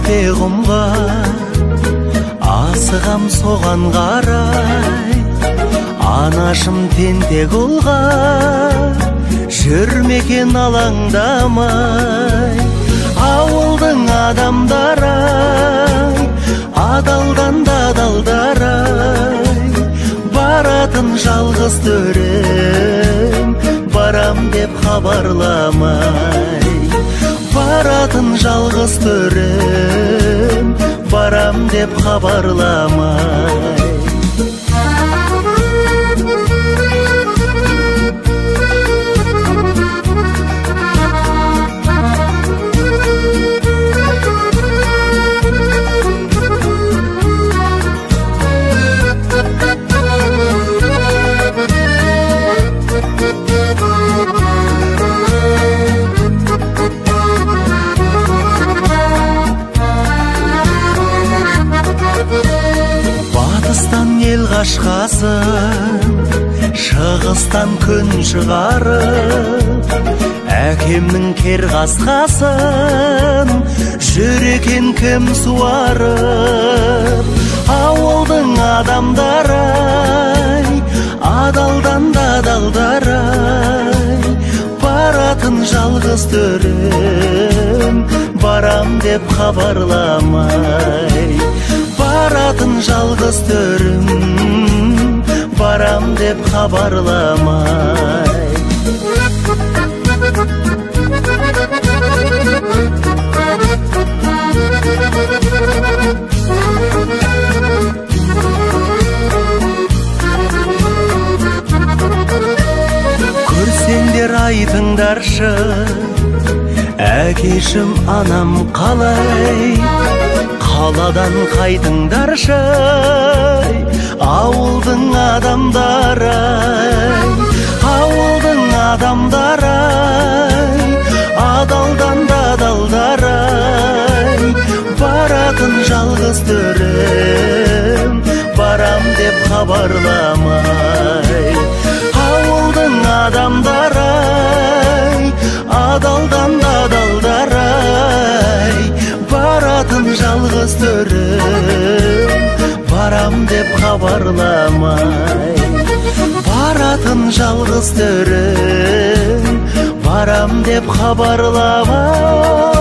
құмға асығам соған қарай, анашым тентек ұлға жүрмекен алаңдамай. Ауылдың адамдары-ай, адалдан да адалдар-ай, баратын жалғыз төрем, барам деп хабарламай. Баратын жалғыз төрем, барам деп хабарламай. Батыстан ел қашқасын, шығыстан күн шығарып, әкемнің кер қасқасын жүр екен кім суарып. Ауылдың адамдары-ай, адалдан да адалдар-ай, баратын жалғыз төрем, барам деп хабарламай. Баратын жалғыз төрім, барам деп хабарламай. Көрсеңдер айтыңдаршы, әкешім анам қалай. Қаладан қайтыңдаршы, ауылдың адамдары-ай, ауылдың адамдары-ай, адалдан да адалдар-ай, баратын жалғыз төрем, барам деп хабарламай. Ауылдың адамдары-ай, адалдан да адалдар-ай, баратын жалғыз төрем, барам деп хабарламай. Баратын жалғыз төрем, барам деп хабарламай.